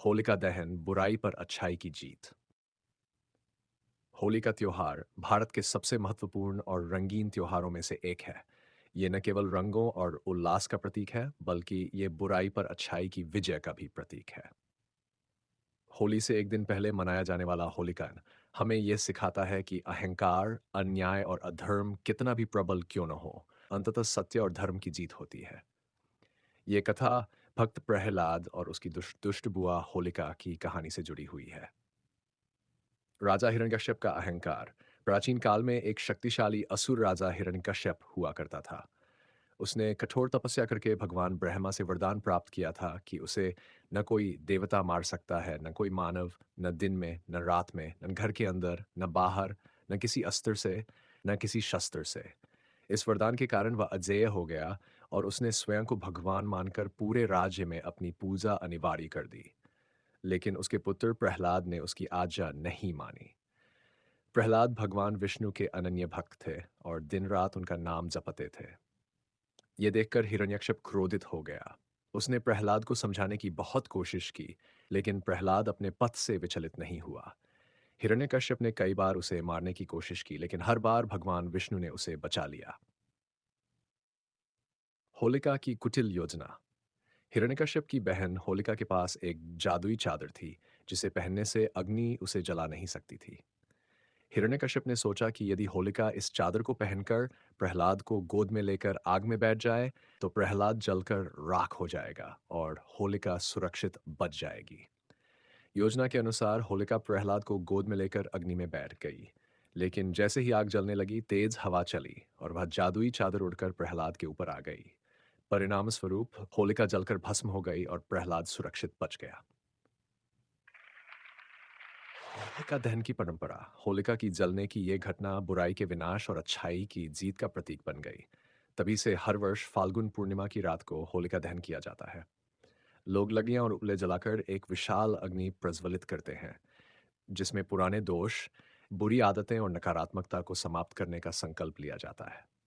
होलिका दहन बुराई पर अच्छाई की जीत। होली का त्योहार भारत के सबसे महत्वपूर्ण और रंगीन त्योहारों में से एक है। ये न केवल रंगों और उल्लास का प्रतीक है, बल्कि ये बुराई पर अच्छाई की विजय का भी प्रतीक है। होली से एक दिन पहले मनाया जाने वाला होलिकन हमें यह सिखाता है कि अहंकार, अन्याय और अधर्म कितना भी प्रबल क्यों न हो, अंततः सत्य और धर्म की जीत होती है। ये कथा भक्त प्रहलाद और उसकी दुष्ट दुष्ट बुआ होलिका की कहानी से जुड़ी हुई है। राजा हिरण्यकश्यप का अहंकार। प्राचीन काल में एक शक्तिशाली असुर राजा हिरण्यकश्यप हुआ करता था। उसने कठोर तपस्या करके भगवान ब्रह्मा से वरदान प्राप्त किया था कि उसे न कोई देवता मार सकता है, न कोई मानव, न दिन में, न रात में, न घर के अंदर, न बाहर, न किसी अस्त्र से, न किसी शस्त्र से। इस वरदान के कारण वह अजेय हो गया और उसने स्वयं को भगवान मानकर पूरे राज्य में अपनी पूजा अनिवार्य कर दी। लेकिन उसके पुत्र प्रहलाद ने उसकी आज्ञा नहीं मानी। प्रहलाद भगवान विष्णु के अनन्य भक्त थे और दिन रात उनका नाम जपते थे। ये देखकर हिरण्यकश्यप क्रोधित हो गया। उसने प्रहलाद को समझाने की बहुत कोशिश की, लेकिन प्रहलाद अपने पथ से विचलित नहीं हुआ। हिरण्यकश्यप ने कई बार उसे मारने की कोशिश की, लेकिन हर बार भगवान विष्णु ने उसे बचा लिया। होलिका की कुटिल योजना। हिरण्यकश्यप की बहन होलिका के पास एक जादुई चादर थी, जिसे पहनने से अग्नि उसे जला नहीं सकती थी। हिरण्यकश्यप ने सोचा कि यदि होलिका इस चादर को पहनकर प्रहलाद को गोद में लेकर आग में बैठ जाए, तो प्रहलाद जलकर राख हो जाएगा और होलिका सुरक्षित बच जाएगी। योजना के अनुसार होलिका प्रहलाद को गोद में लेकर अग्नि में बैठ गई। लेकिन जैसे ही आग जलने लगी, तेज हवा चली और वह जादुई चादर उड़कर प्रहलाद के ऊपर आ गई। परिणाम स्वरूप होलिका जलकर भस्म हो गई और प्रहलाद सुरक्षित बच गया। होलिका दहन की परंपरा। होलिका की जलने की ये घटना बुराई के विनाश और अच्छाई की जीत का प्रतीक बन गई। तभी से हर वर्ष फाल्गुन पूर्णिमा की रात को होलिका दहन किया जाता है। लोग लकड़ियां और उपले जलाकर एक विशाल अग्नि प्रज्वलित करते हैं, जिसमें पुराने दोष, बुरी आदतें और नकारात्मकता को समाप्त करने का संकल्प लिया जाता है।